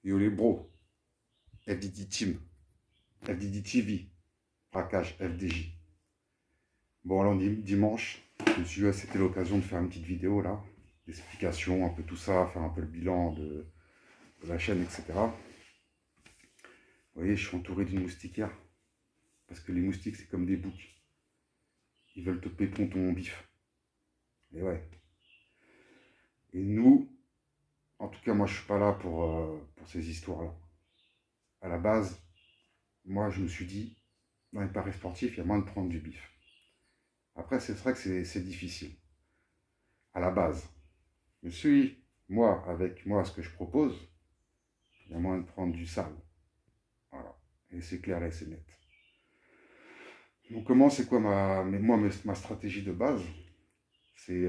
Yo les bros, FDD Team, FDD TV, braquage FDJ. Bon alors dimanche, je me suis dit, ouais, c'était l'occasion de faire une petite vidéo là, d'explication, un peu tout ça, faire un peu le bilan de la chaîne, etc. Vous voyez, je suis entouré d'une moustiquaire, parce que les moustiques c'est comme des boucs. Ils veulent te péton ton bif. Et ouais. Et nous, en tout cas moi je suis pas là pour ces histoires-là. À la base, moi je me suis dit, dans les paris sportifs, il y a moins de prendre du bif. Après, c'est vrai que c'est difficile. À la base. Je suis, moi, avec moi, ce que je propose, il y a moyen de prendre du sale. Voilà. Et c'est clair et c'est net. Donc, comment, c'est quoi ma stratégie de base? C'est,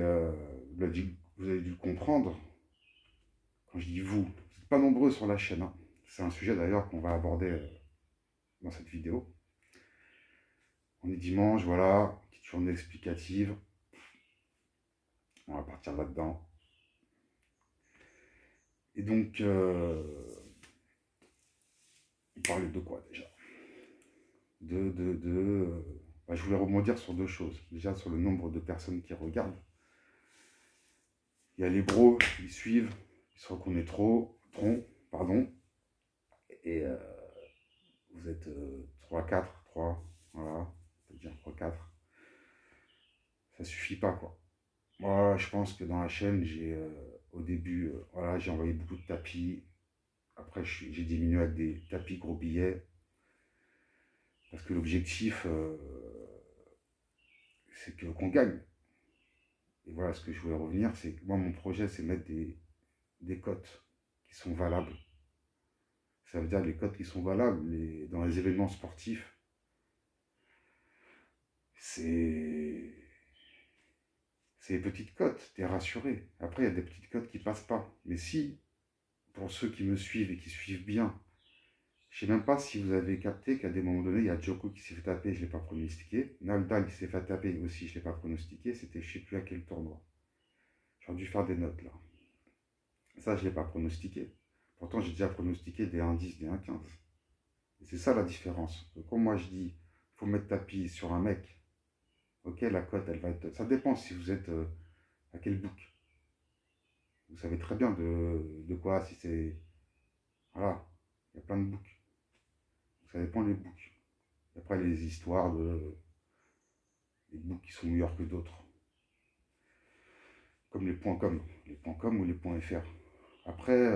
vous avez dû le comprendre. Quand je dis vous, vous n'êtes pas nombreux sur la chaîne, hein. C'est un sujet d'ailleurs qu'on va aborder dans cette vidéo. On est dimanche, voilà, petite journée explicative. On va partir là-dedans. Et donc, on parlait de quoi déjà? Je voulais rebondir sur deux choses. Déjà sur le nombre de personnes qui regardent. Il y a les bros, ils suivent, ils se reconnaissent pardon. Et vous êtes 3, 4, 3, voilà, on peut dire 3, 4. Ça suffit pas quoi. Moi, je pense que dans la chaîne, au début, voilà, j'ai envoyé beaucoup de tapis. Après, j'ai diminué avec des tapis gros billets. Parce que l'objectif, c'est qu'on gagne. Et voilà, ce que je voulais revenir, c'est que moi, mon projet, c'est mettre des cotes qui sont valables. Ça veut dire les cotes qui sont valables dans les événements sportifs. C'est les petites cotes, t'es rassuré. Après, il y a des petites cotes qui passent pas. Mais si, pour ceux qui me suivent et qui suivent bien, je ne sais même pas si vous avez capté qu'à des moments donnés, il y a Djoko qui s'est fait taper, je ne l'ai pas pronostiqué. Nadal qui s'est fait taper aussi, je ne l'ai pas pronostiqué. C'était je ne sais plus à quel tournoi. J'aurais dû faire des notes là. Ça, je ne l'ai pas pronostiqué. Pourtant, j'ai déjà pronostiqué des 1,10, des 1,15. Et c'est ça la différence. Donc, quand moi je dis, il faut mettre tapis sur un mec, ok, la cote, elle va être... Ça dépend si vous êtes à quel book. Vous savez très bien de quoi, si c'est... Voilà, il y a plein de books. Ça dépend des books. Et après, les histoires des books qui sont meilleurs que d'autres. Comme les points .com. Les points .com ou les points .fr. Après,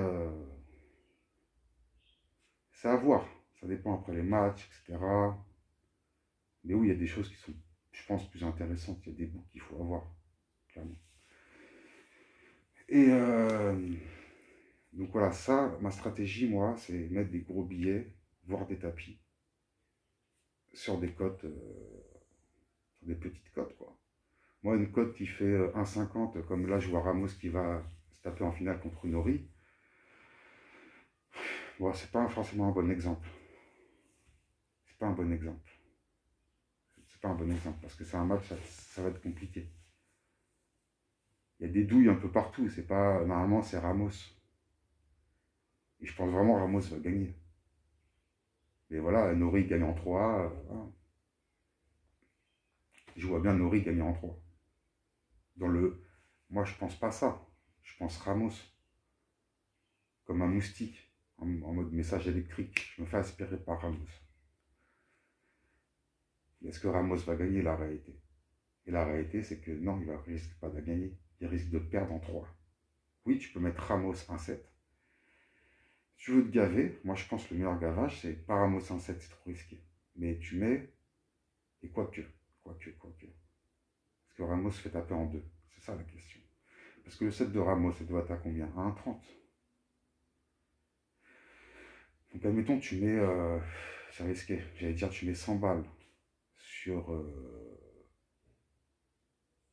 c'est à voir. Ça dépend après les matchs, etc. Mais oui, il y a des choses qui sont, je pense, plus intéressantes. Il y a des books qu'il faut avoir, clairement. Et donc voilà, ça, ma stratégie, moi, c'est mettre des gros billets, voire des tapis, sur des cotes, sur des petites cotes, quoi. Moi, une cote qui fait 1,50, comme là, je vois Ramos qui va se taper en finale contre Nori. Bon, c'est pas forcément un bon exemple. C'est pas un bon exemple. C'est pas un bon exemple, parce que c'est un match, ça va être compliqué. Il y a des douilles un peu partout, c'est pas... Normalement, c'est Ramos. Et je pense vraiment que Ramos va gagner. Mais voilà, Nori gagne en 3. Voilà. Je vois bien Nori gagner en 3. Moi, je pense pas ça. Je pense Ramos. Comme un moustique. En mode message électrique. Je me fais aspirer par Ramos. Est-ce que Ramos va gagner la réalité? Et la réalité, c'est que non, il ne risque pas de gagner. Il risque de perdre en 3. Oui, tu peux mettre Ramos 1-7. Si tu veux te gaver, moi je pense que le meilleur gavage, c'est pas Ramos 1-7, c'est trop risqué. Mais tu mets, et quoique. Parce que Ramos se fait taper en 2. C'est ça la question. Parce que le set de Ramos, ça doit être à combien? À 1,30. Donc admettons, tu mets, c'est risqué, j'allais dire tu mets 100 balles sur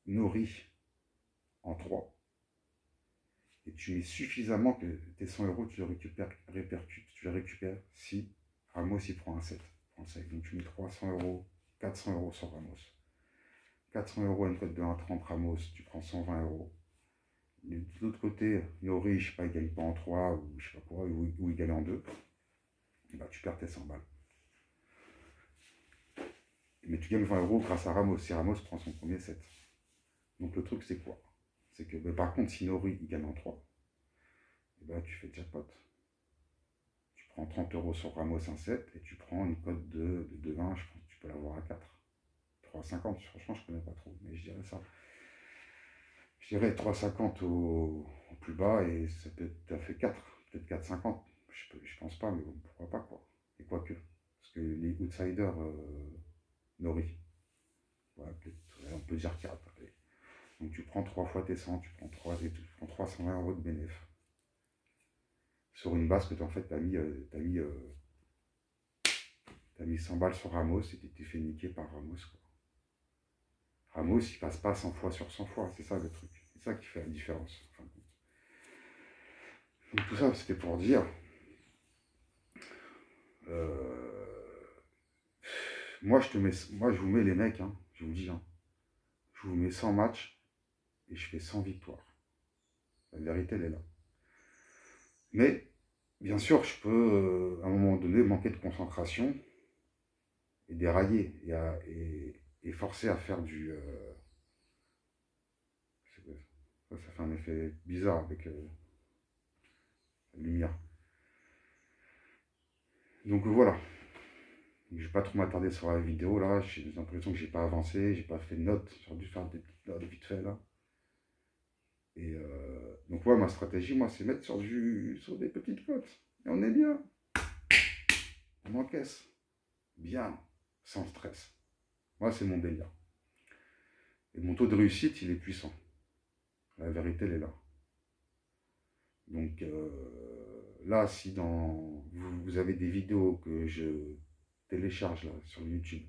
Nori en 3. Et tu mets suffisamment que tes 100 euros, tu les récupères si Ramos il prend un 7. Donc tu mets 300 euros, 400 euros sur Ramos. 400 euros à une cote de 1,30 Ramos, tu prends 120 euros. De l'autre côté, Nori, je sais pas, il gagne pas en 3, ou je sais pas quoi, ou ou égalé en 2, bah, tu perds tes 100 balles. Mais tu gagnes 20 € grâce à Ramos, si Ramos prend son premier set. Donc le truc, c'est quoi? C'est que, bah, par contre, si Nori il gagne en 3, et bah, tu fais jackpot. Tu prends 30 € sur Ramos un set et tu prends une cote de 2,20, je pense que tu peux l'avoir à 4. 3,50, franchement, je ne connais pas trop, mais je dirais ça. Je dirais 3,50 au plus bas et ça peut être fait 4, peut-être 4,50. Je pense pas, mais bon, pourquoi pas, quoi. Et quoique, parce que les outsiders, Nori, ouais, on peut dire 4. Allez. Donc tu prends 3 fois tes 100, tu prends 3 et tu prends 320 € de bénéfice. Sur une base que tu en fait, t'as mis 100 balles sur Ramos et tu t'es fait niquer par Ramos, quoi. Ramos, il passe pas 100 fois sur 100 fois, c'est ça le truc. C'est ça qui fait la différence. Enfin, donc tout ça, c'était pour dire, moi je vous mets les mecs, hein, je vous dis, hein, je vous mets 100 matchs et je fais 100 victoires. La vérité, elle est là. Mais, bien sûr, je peux, à un moment donné, manquer de concentration et dérailler et forcer à faire du... ça fait un effet bizarre avec la lumière. Donc voilà. Je ne vais pas trop m'attarder sur la vidéo là. J'ai l'impression que j'ai pas avancé, j'ai pas fait de notes. J'aurais dû faire des petites notes vite fait là. Et donc ouais, ma stratégie, moi, c'est mettre sur des petites cotes. Et on est bien. On encaisse. Bien. Sans stress. Moi, c'est mon délire. Et mon taux de réussite, il est puissant. La vérité, elle est là. Donc là, si vous avez des vidéos que je télécharge là sur YouTube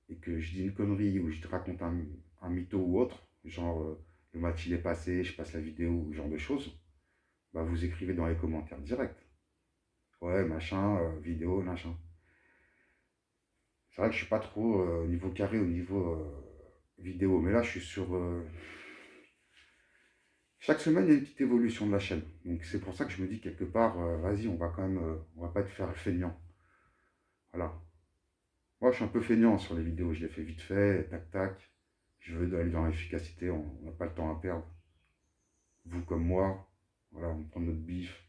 et que je dis une connerie ou je te raconte un mytho ou autre, genre le match il est passé, je passe la vidéo ou ce genre de choses, bah vous écrivez dans les commentaires direct. Ouais, machin, vidéo, machin. C'est vrai que je suis pas trop au niveau carré, au niveau vidéo, mais là je suis sur... chaque semaine, il y a une petite évolution de la chaîne. Donc c'est pour ça que je me dis quelque part, vas-y, on va quand même, on va pas te faire feignant. Voilà. Moi, je suis un peu feignant sur les vidéos, je les fais vite fait, tac, tac. Je veux aller dans l'efficacité, on n'a pas le temps à perdre. Vous comme moi, voilà, on prend notre bif.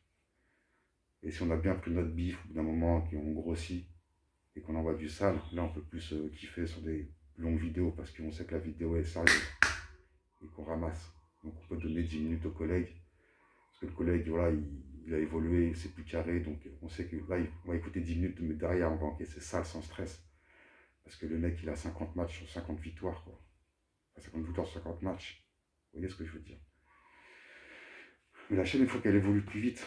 Et si on a bien pris notre bif, au bout d'un moment, qu'on grossit et qu'on envoie du sale, là, on peut plus kiffer sur des longues vidéos parce qu'on sait que la vidéo est sérieuse et qu'on ramasse. Donc, on peut donner 10 minutes au collègue. Parce que le collègue, voilà, il a évolué, c'est plus carré. Donc, on sait que là, on va écouter 10 minutes, mais derrière, on va encaisser sale sans stress. Parce que le mec, il a 50 matchs sur 50 victoires, quoi. Enfin, 50 victoires sur 50 matchs. Vous voyez ce que je veux dire? Mais la chaîne, il faut qu'elle évolue plus vite.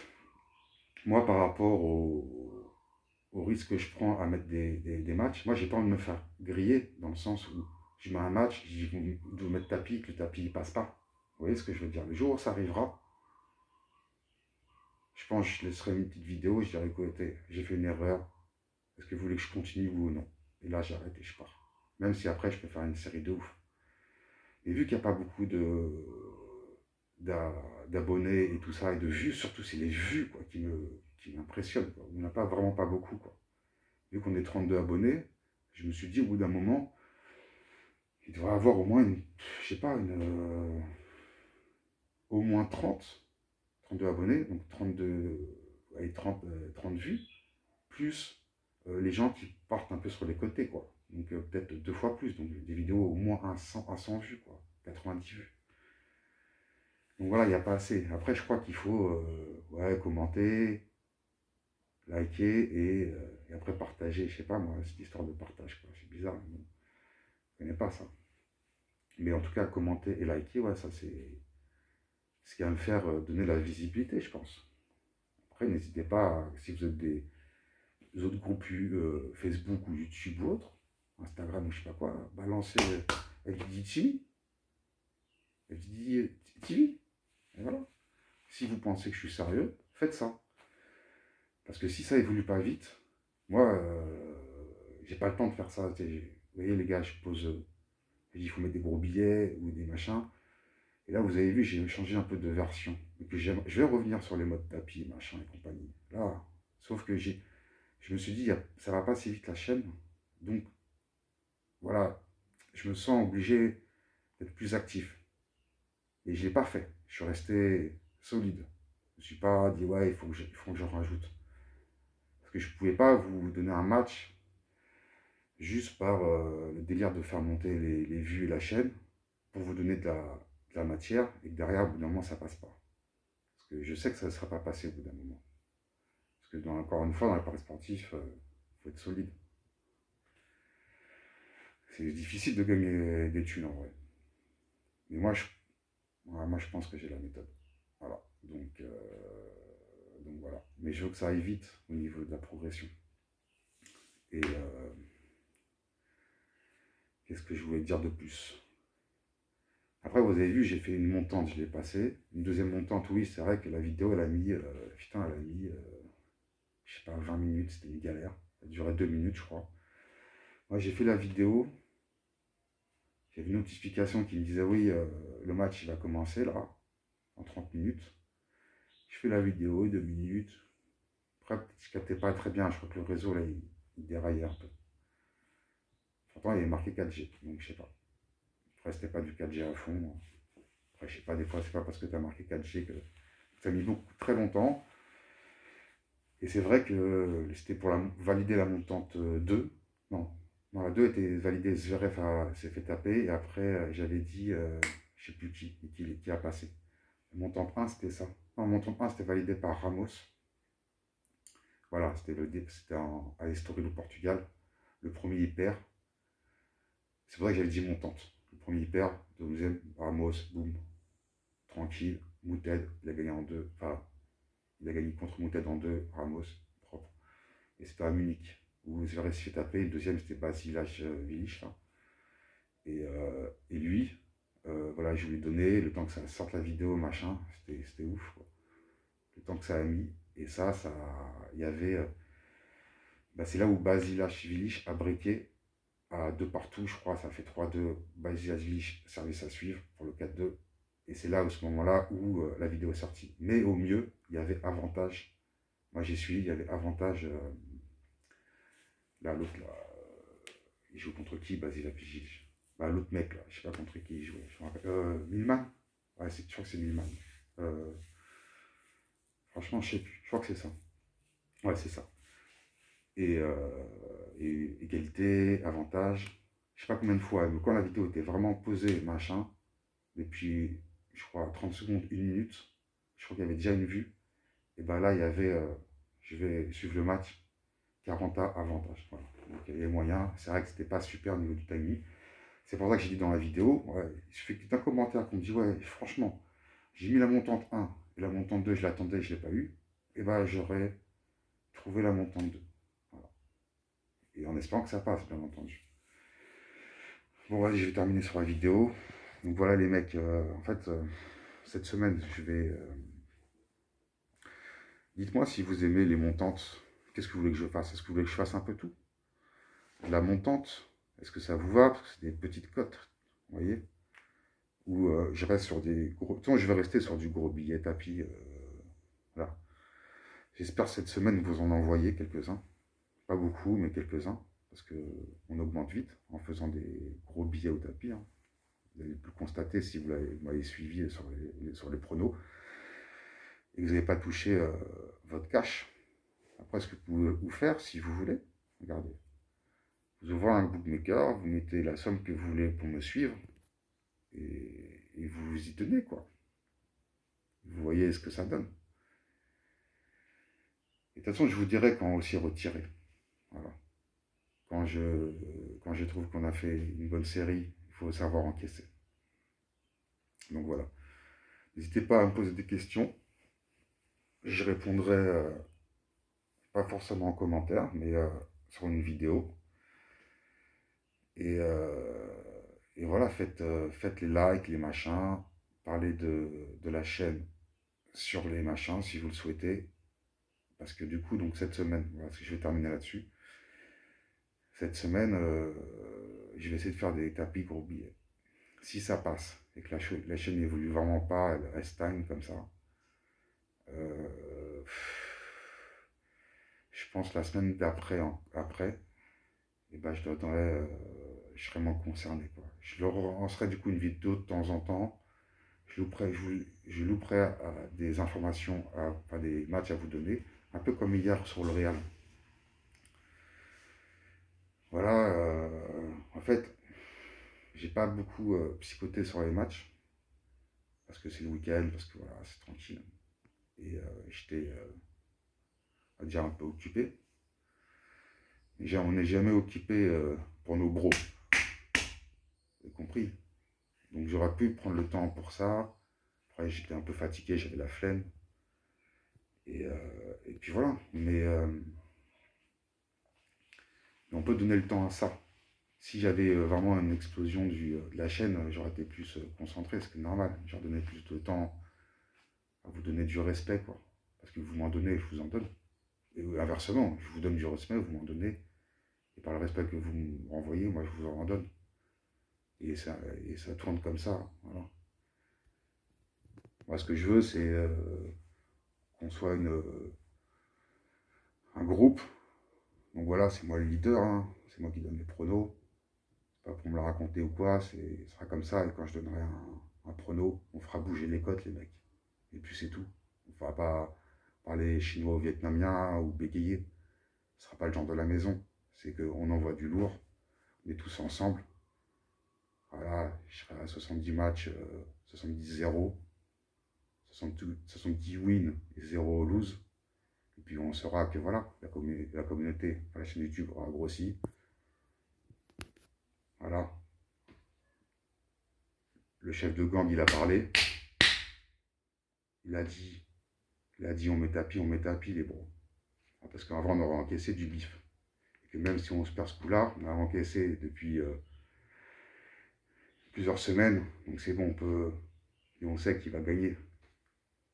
Moi, par rapport au risque que je prends à mettre des matchs, moi, j'ai pas envie de me faire griller, dans le sens où je mets un match, je dis, vous devez mettre tapis, que le tapis, il passe pas. Vous voyez ce que je veux dire? Le jour où ça arrivera, je pense que je laisserai une petite vidéo, je dirais, écoutez, j'ai fait une erreur, est-ce que vous voulez que je continue, oui ou non? Et là, j'arrête et je pars. Même si après, je peux faire une série de ouf. Et vu qu'il n'y a pas beaucoup d'abonnés et tout ça, et de vues, surtout c'est les vues quoi, qui m'impressionnent. On n'a pas vraiment pas beaucoup. Quoi. Vu qu'on est 32 abonnés, je me suis dit au bout d'un moment, il devrait y avoir au moins je sais pas, au moins 32 abonnés, donc 30 vues, plus les gens qui partent un peu sur les côtés, quoi. Donc peut-être 2 fois plus, donc des vidéos au moins à 100 vues, quoi, 90 vues. Donc voilà, il n'y a pas assez. Après, je crois qu'il faut ouais, commenter, liker et après partager. Je sais pas moi, cette histoire de partage, quoi. C'est bizarre, mais bon, je ne connais pas ça. Mais en tout cas, commenter et liker, ouais, ça c'est ce qui va me faire donner la visibilité, je pense. Après, n'hésitez pas, si vous êtes des autres groupes Facebook ou YouTube ou autre, Instagram ou je sais pas quoi, balancer FDD TV. Et voilà. Si vous pensez que je suis sérieux, faites ça. Parce que si ça évolue pas vite, moi, j'ai pas le temps de faire ça. Vous voyez, les gars, je pose, je dis, il faut mettre des gros billets ou des machins. Et là, vous avez vu, j'ai changé un peu de version. Et puis, je vais revenir sur les modes tapis, machin et compagnie. Là, sauf que je me suis dit, ça va pas si vite la chaîne. Donc, voilà, je me sens obligé d'être plus actif. Et je l'ai pas fait. Je suis resté solide. Je me suis pas dit, ouais, il faut que j'en rajoute. Parce que je ne pouvais pas vous donner un match juste par le délire de faire monter les vues et la chaîne pour vous donner de la matière et que derrière, au bout d'un moment, ça passe pas. Parce que je sais que ça ne sera pas passé au bout d'un moment. Parce que, encore une fois, dans les paris sportifs, il faut être solide. C'est difficile de gagner des thunes en vrai. Mais moi, je pense que j'ai la méthode. Voilà. Donc voilà. Mais je veux que ça aille vite au niveau de la progression. Et qu'est-ce que je voulais dire de plus? Après, vous avez vu, j'ai fait une montante, je l'ai passée. Une deuxième montante, oui, c'est vrai que la vidéo, elle a mis, putain, elle a mis, je sais pas, 20 minutes, c'était une galère. Ça a duré 2 minutes, je crois. Moi, j'ai fait la vidéo. J'avais une notification qui me disait, oui, le match, il va commencer, là, en 30 minutes. Je fais la vidéo, 2 minutes. Après, je ne captais pas très bien. Je crois que le réseau, là, il déraillait un peu. Pourtant, il y avait marqué 4G, donc je sais pas. Après, c'était pas du 4G à fond. Après, je sais pas, des fois, c'est pas parce que tu as marqué 4G que ça a mis très longtemps. Et c'est vrai que c'était pour valider la montante 2. Non, la 2 était validée, Zverev s'est fait taper. Et après, j'avais dit, je sais plus qui a passé. La montante 1, c'était ça. Non, la montante 1, c'était validé par Ramos. Voilà, c'était à Estoril au Portugal. Le premier, il perd. C'est pour ça que j'avais dit montante. Le premier, il perd. Le deuxième, Ramos, boum. Tranquille. Mouted, il a gagné en deux. Enfin, il a gagné contre Mouted en deux. Ramos, propre. Et c'était à Munich, où Zverev s'est fait taper. Le deuxième, c'était Basilashvili, là. Et lui, voilà, je lui ai donné le temps que ça sorte la vidéo, machin. C'était ouf, quoi. Le temps que ça a mis. Et il y avait. C'est là où Basilashvili a briqué à 2 partout, je crois, ça fait 3-2. Basilashvili, service à suivre pour le 4-2. Et c'est là, à ce moment-là, où la vidéo est sortie. Mais au mieux, il y avait avantage. Moi, j'ai suivi, il y avait avantage. Là, l'autre, là, il joue contre qui, Basilashvili? L'autre mec, là, je sais pas contre qui il jouait. Je me rappelle. Milman? Ouais, je crois que c'est Milman. Franchement, je sais plus. Je crois que c'est ça. Ouais, c'est ça. Et égalité, avantage. Je sais pas combien de fois, mais quand la vidéo était vraiment posée, machin, depuis, je crois, 30 secondes, 1 minute, je crois qu'il y avait déjà une vue. Et ben là, il y avait, je vais suivre le match, 40 avantage. Voilà. Donc il y avait moyen. C'est vrai que c'était pas super au niveau du timing. C'est pour ça que j'ai dit dans la vidéo, ouais, il suffit d'un commentaire qu'on me dit, ouais, franchement, j'ai mis la montante 1 et la montante 2, je l'attendais, je ne l'ai pas eu. Et ben j'aurais trouvé la montante 2. Voilà. Et en espérant que ça passe, bien entendu. Bon, vas-y, je vais terminer sur la vidéo. Donc voilà les mecs, en fait, cette semaine, je vais... Dites-moi si vous aimez les montantes. Qu'est-ce que vous voulez que je fasse? Est-ce que vous voulez que je fasse un peu tout? De la montante, est-ce que ça vous va? Parce que c'est des petites cotes, vous voyez? Ou je reste sur des gros... Non, je vais rester sur du gros billet tapis. Voilà. J'espère cette semaine vous en envoyer quelques-uns. Pas beaucoup, mais quelques-uns. Parce qu'on augmente vite en faisant des gros billets au tapis. Hein. Vous avez pu le constater si vous m'avez suivi sur les pronos. Et que vous n'avez pas touché votre cash. Après, ce que vous pouvez vous faire, si vous voulez, regardez. Vous ouvrez un bookmaker, vous mettez la somme que vous voulez pour me suivre. Et vous vous y tenez, quoi. Vous voyez ce que ça donne. Et de toute façon, je vous dirai quand aussi retirer. Voilà. Quand je trouve qu'on a fait une bonne série, il faut savoir encaisser. Donc voilà. N'hésitez pas à me poser des questions. Je répondrai pas forcément en commentaire, mais sur une vidéo. Et voilà, faites les likes, les machins. Parlez de la chaîne sur les machins si vous le souhaitez. Parce que du coup, donc cette semaine, voilà, je vais terminer là-dessus. Cette semaine, je vais essayer de faire des tapis gros billets. Si ça passe, et que la chaîne n'évolue vraiment pas, elle stagne comme ça. Euh, je pense la semaine d'après, et ben je serais moins concerné, quoi. Je leur lancerai du coup une vidéo de temps en temps. Je louperai des informations, enfin des matchs à vous donner, un peu comme hier sur le Real. Voilà, en fait, j'ai pas beaucoup psychoté sur les matchs, parce que c'est le week-end, parce que voilà, c'est tranquille. Et j'étais, on va dire, un peu occupé. On n'est jamais occupé pour nos bros, vous avez compris. Donc j'aurais pu prendre le temps pour ça. Après, j'étais un peu fatigué, j'avais la flemme. Et puis voilà. Mais on peut donner le temps à ça. Si j'avais vraiment une explosion de la chaîne, j'aurais été plus concentré, ce qui est normal. J'aurais donné plus de temps à vous donner du respect, quoi. Parce que vous m'en donnez, je vous en donne. Et inversement, je vous donne du respect, vous m'en donnez. Et par le respect que vous me renvoyez, moi, je vous en donne. Et ça tourne comme ça. Voilà. Moi, ce que je veux, c'est qu'on soit un groupe. Donc voilà, c'est moi le leader, hein. C'est moi qui donne les pronos. C'est pas pour me le raconter ou quoi, ce sera comme ça. Et quand je donnerai un prono, on fera bouger les cotes, les mecs. Et puis c'est tout. On ne fera pas parler chinois ou vietnamien ou bégayer. Ce ne sera pas le genre de la maison. C'est qu'on envoie du lourd. On est tous ensemble. Voilà, je serai à 70 matchs, 70-0. 70 wins et 0 lose. Et puis on saura que voilà, la communauté, la chaîne YouTube aura grossi. Voilà. Le chef de gang, il a parlé. Il a dit on met tapis, les bros. Parce qu'avant, on aurait encaissé du bif. Et que même si on se perd ce coup-là, on a encaissé depuis plusieurs semaines. Donc c'est bon, et on sait qu'il va gagner.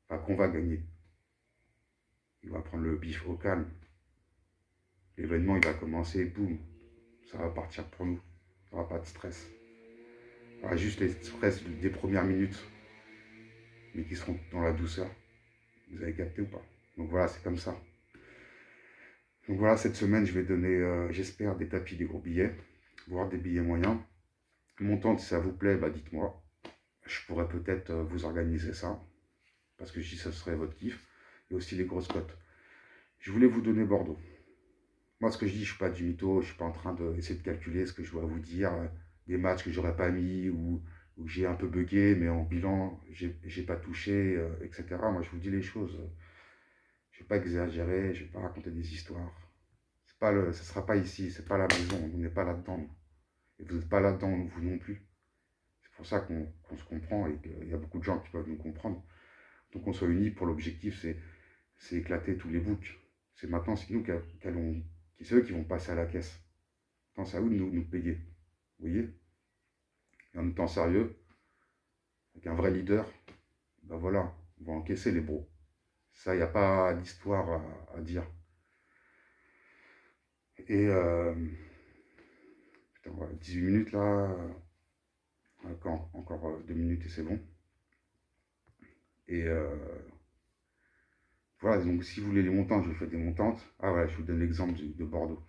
Enfin, qu'on va gagner. Il va prendre le bif au calme. L'événement, il va commencer, boum. Ça va partir pour nous. Il n'y aura pas de stress. Il y aura juste les stress des premières minutes, mais qui seront dans la douceur. Vous avez capté ou pas? Donc voilà, c'est comme ça. Donc voilà, cette semaine, je vais donner, j'espère, des tapis, des gros billets, voire des billets moyens. Montant, si ça vous plaît, bah dites-moi. Je pourrais peut-être vous organiser ça, parce que je dis que ça serait votre kiff. Et aussi les grosses cotes. Je voulais vous donner Bordeaux. Moi, ce que je dis, je ne suis pas du mytho, je ne suis pas en train d'essayer de calculer ce que je dois vous dire, des matchs que j'aurais pas mis, ou j'ai un peu bugué, mais en bilan, j'ai pas touché, etc. Moi, je vous dis les choses. Je ne vais pas exagérer, je ne vais pas raconter des histoires. Ça ne sera pas ici, c'est pas la maison, on n'est pas là-dedans. Et vous n'êtes pas là-dedans, vous non plus. C'est pour ça qu'on se comprend et qu'il y a beaucoup de gens qui peuvent nous comprendre. Donc on soit unis pour l'objectif, c'est éclater tous les boucs. C'est maintenant, c'est nous c'est eux qui vont passer à la caisse. Quand c'est à vous de nous payer. Vous voyez? Et en étant sérieux, avec un vrai leader, ben voilà, on va encaisser les bros. Ça, il n'y a pas d'histoire à dire. Et putain, voilà, 18 minutes là. Encore 2 minutes et c'est bon. Et voilà, donc si vous voulez les montantes, je vous fais des montantes. Ah voilà, je vous donne l'exemple de Bordeaux.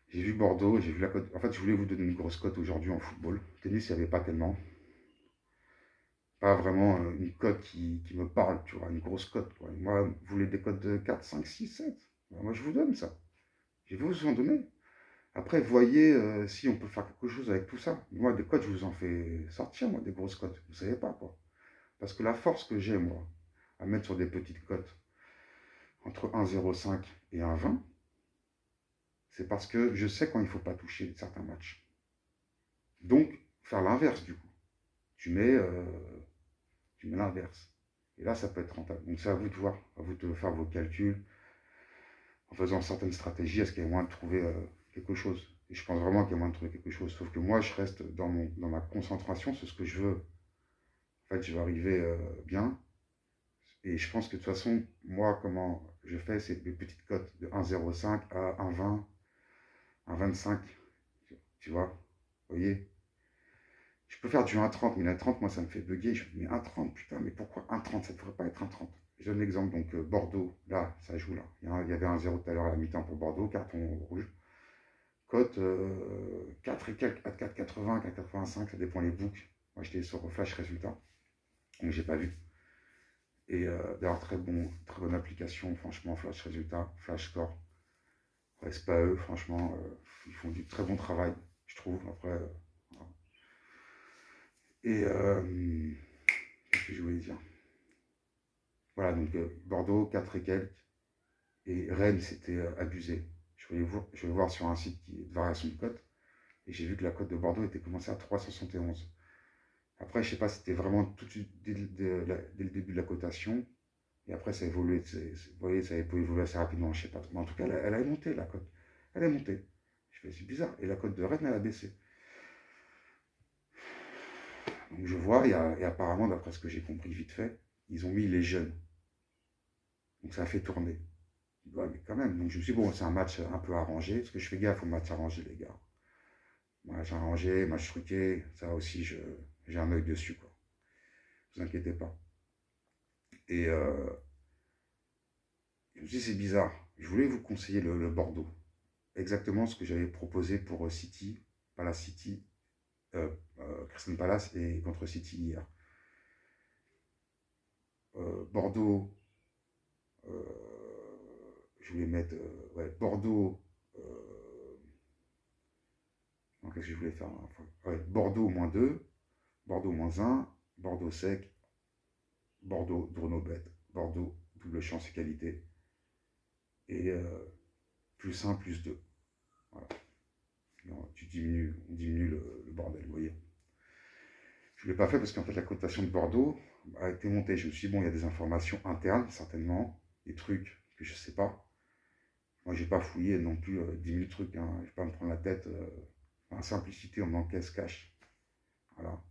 J'ai vu Bordeaux, j'ai vu la cote. En fait, je voulais vous donner une grosse cote aujourd'hui en football. Tennis, il n'y avait pas tellement. Pas vraiment une cote qui me parle, tu vois, une grosse cote. Moi, vous voulez des cotes de 4, 5, 6, 7. Moi, je vous donne ça. Je vais vous en donner. Après, voyez si on peut faire quelque chose avec tout ça. Moi, des cotes, je vous en fais sortir, moi, des grosses cotes. Vous savez pas, quoi. Parce que la force que j'ai, moi, à mettre sur des petites cotes, entre 1,05 et 1,20, c'est parce que je sais quand il ne faut pas toucher certains matchs. Donc, faire l'inverse, du coup. Tu mets l'inverse. Et là, ça peut être rentable. Donc, c'est à vous de voir, à vous de faire vos calculs, en faisant certaines stratégies, est-ce qu'il y a moyen de trouver quelque chose? Et je pense vraiment qu'il y a moyen de trouver quelque chose. Sauf que moi, je reste dans ma concentration sur ce que je veux. En fait, je veux arriver bien. Et je pense que de toute façon, moi, comment je fais, c'est des petites cotes de 1,05 à 1,20, 1,25. Tu vois? Vous voyez? Je peux faire du 1,30, mais la 30, moi, ça me fait bugger. Je me dis, mais 1,30, putain, mais pourquoi 1,30? Ça ne devrait pas être 1,30. Je donne l'exemple, donc Bordeaux, là, ça joue là. Il y avait un 0 tout à l'heure à la mi-temps pour Bordeaux, carton rouge. Cote 4 et quelques, à 4,80, 4,85, ça dépend les books. Moi, j'étais sur Flash Résultat, donc j'ai pas vu. Et d'ailleurs, très bonne application, franchement, Flash Résultat, Flash Score. Ouais, c'est pas eux, franchement, ils font du très bon travail, je trouve. Après, voilà. Et qu'est-ce que je voulais dire? Voilà, donc Bordeaux, 4 et quelques. Et Rennes, c'était abusé. Je vais voir sur un site de variation de cote. Et j'ai vu que la cote de Bordeaux était commencée à 3,71. Après, je ne sais pas si c'était vraiment tout de suite dès le début de la cotation. Et après, ça a évolué. Vous voyez, ça a évolué assez rapidement. Je ne sais pas. Mais en tout cas, elle a monté, la cote. Elle est montée. Je fais, c'est bizarre. Et la cote de Rennes, elle a baissé. Donc je vois, et apparemment, d'après ce que j'ai compris vite fait, ils ont mis les jeunes. Donc ça a fait tourner. Ouais, mais quand même. Donc je me suis dit, bon, c'est un match un peu arrangé. Parce que je fais gaffe au match arrangé, les gars. Match arrangé, match truqué. Ça aussi, j'ai un œil dessus, quoi. Ne vous inquiétez pas. Et je me suis dit, c'est bizarre. Je voulais vous conseiller le Bordeaux. Exactement ce que j'avais proposé pour City, Palace City, Crystal Palace et contre City hier. Bordeaux, je voulais mettre ouais, Bordeaux. Qu'est-ce que je voulais faire ouais, Bordeaux -2, Bordeaux -1, Bordeaux sec, Bordeaux Dronobet, Bordeaux double chance et qualité. Et +1, +2. Voilà. Non, on diminue le bordel, vous voyez. Je ne l'ai pas fait parce qu'en fait la cotation de Bordeaux a été montée. Je me suis dit, bon, il y a des informations internes, certainement, des trucs que je ne sais pas. Moi, j'ai pas fouillé non plus 10 000 trucs. Hein. Je ne vais pas me prendre la tête. En simplicité, on encaisse cash. Voilà.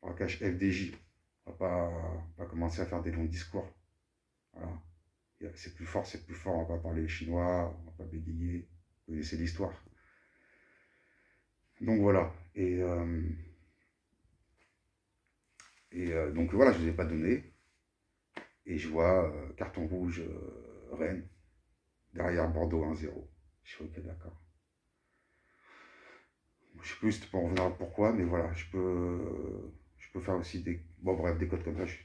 On cash FDJ. On ne va pas commencer à faire des longs discours. Voilà. C'est plus fort, c'est plus fort. On ne va pas parler chinois, on ne va pas bégayer. Vous connaissez l'histoire. Donc voilà. Et donc voilà, je ne vous ai pas donné. Et je vois carton rouge Rennes. Derrière Bordeaux 1-0. Je suis ok, d'accord. Je sais plus pour revenir pourquoi, mais voilà, je peux faire aussi des. Bon, bref, des codes comme ça, je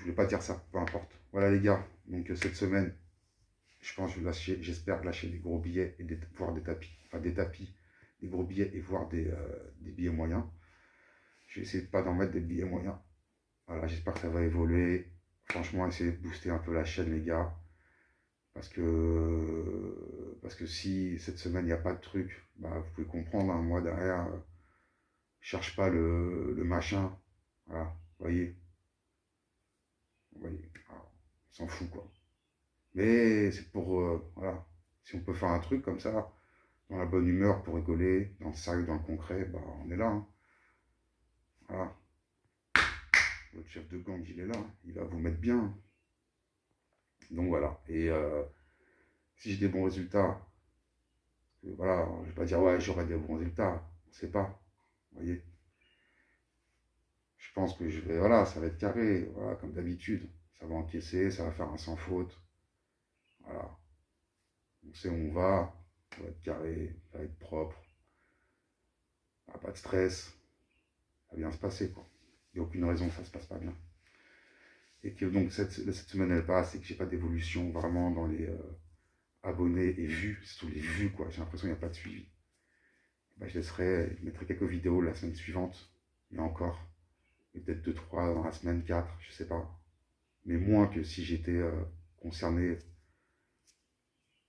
voulais pas dire ça, peu importe. Voilà, les gars, donc cette semaine, je pense que j'espère lâcher des gros billets et voir des tapis. Enfin, des tapis, des gros billets et voir des billets moyens. Je vais essayer de pas d'en mettre des billets moyens. Voilà, j'espère que ça va évoluer. Franchement, essayez de booster un peu la chaîne, les gars. Parce que si cette semaine il n'y a pas de truc, bah, vous pouvez comprendre, hein, moi derrière, je cherche pas le machin. Voilà, vous voyez. Alors, on s'en fout quoi. Mais c'est pour, voilà, si on peut faire un truc comme ça, dans la bonne humeur pour rigoler, dans le sérieux, dans le concret, bah on est là. Hein. Voilà. Votre chef de gang, il est là, hein. Il va vous mettre bien. Donc voilà. Et si j'ai des bons résultats, voilà, je ne vais pas dire ouais j'aurai des bons résultats, on ne sait pas, vous voyez. Je pense que je vais, voilà, ça va être carré, voilà, comme d'habitude, ça va encaisser, ça va faire un sans faute, voilà, on sait où on va, ça va être carré, ça va être propre, pas de stress, ça va bien se passer quoi, il n'y a aucune raison que ça ne se passe pas bien. Et que donc cette semaine elle passe et que j'ai pas d'évolution vraiment dans les abonnés et vues, c'est tous les vues quoi, j'ai l'impression qu'il n'y a pas de suivi. Bah, je mettrai quelques vidéos la semaine suivante, et encore, et peut-être 2-3 dans la semaine, 4, je sais pas. Mais moins que si j'étais concerné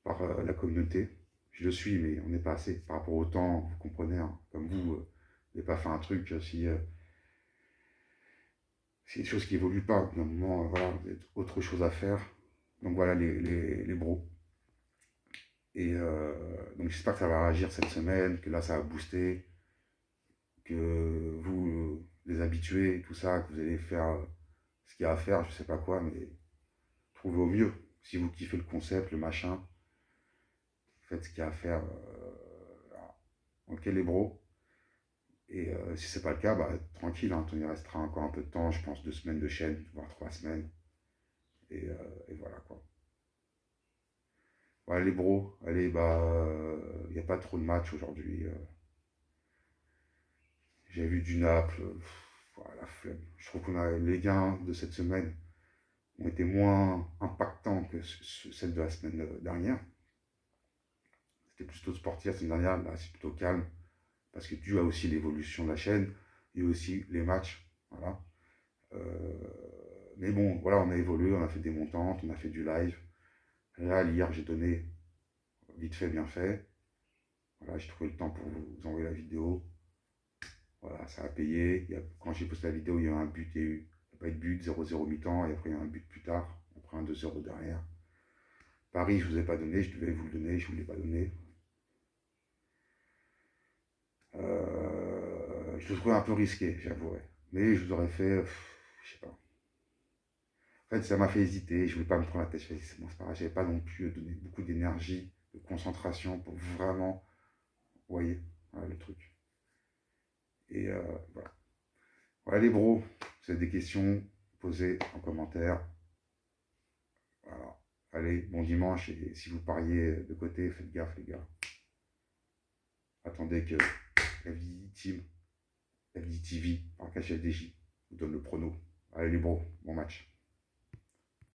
par la communauté. Je le suis, mais on n'est pas assez par rapport au temps, vous comprenez, hein, comme vous n'avez pas fait un truc si c'est des choses qui évoluent pas. À un moment, voilà, vous avez autre chose à faire. Donc voilà les bros. Et donc j'espère que ça va réagir cette semaine, que là ça va booster, que vous, les habitués, tout ça, que vous allez faire ce qu'il y a à faire, je sais pas quoi, mais trouvez au mieux. Si vous kiffez le concept, le machin, faites ce qu'il y a à faire. Ok les bros. Et si c'est pas le cas, bah, tranquille, hein, il restera encore un peu de temps, je pense 2 semaines de chaîne, voire 3 semaines. Et voilà quoi. Ouais, les bros, allez, bah, il n'y a pas trop de matchs aujourd'hui. J'ai vu du Naples, la flemme. Je trouve qu'on a les gains de cette semaine ont été moins impactants que celles de la semaine dernière. C'était plutôt sportif la semaine dernière, là c'est plutôt calme, parce que dû à aussi l'évolution de la chaîne, et aussi les matchs, voilà. Mais bon, voilà, on a évolué, on a fait des montantes, on a fait du live. Là, hier, j'ai donné vite fait, bien fait. Voilà, j'ai trouvé le temps pour vous envoyer la vidéo. Voilà, ça a payé. Quand j'ai posté la vidéo, il y a eu un but, il n'y a pas eu de but, 0-0 mi-temps, et après il y a un but plus tard, après un 2-0 derrière. Paris, je ne vous ai pas donné, je devais vous le donner, je ne vous l'ai pas donné. Je le trouvais un peu risqué, j'avouerai. Mais je vous aurais fait, je sais pas. En fait, ça m'a fait hésiter, je ne voulais pas me prendre la tête. Je me c'est bon, c'est pas grave, j'avais pas non plus donné beaucoup d'énergie, de concentration pour vraiment, vous voyez, voilà, le truc. Et voilà. Voilà les bros, si vous avez des questions, posez en commentaire. Voilà. Allez, bon dimanche, et si vous pariez de côté, faites gaffe les gars. Attendez que FDJ Team, FDJ TV, par KHFDJ, vous donne le prono. Allez les bros, bon match.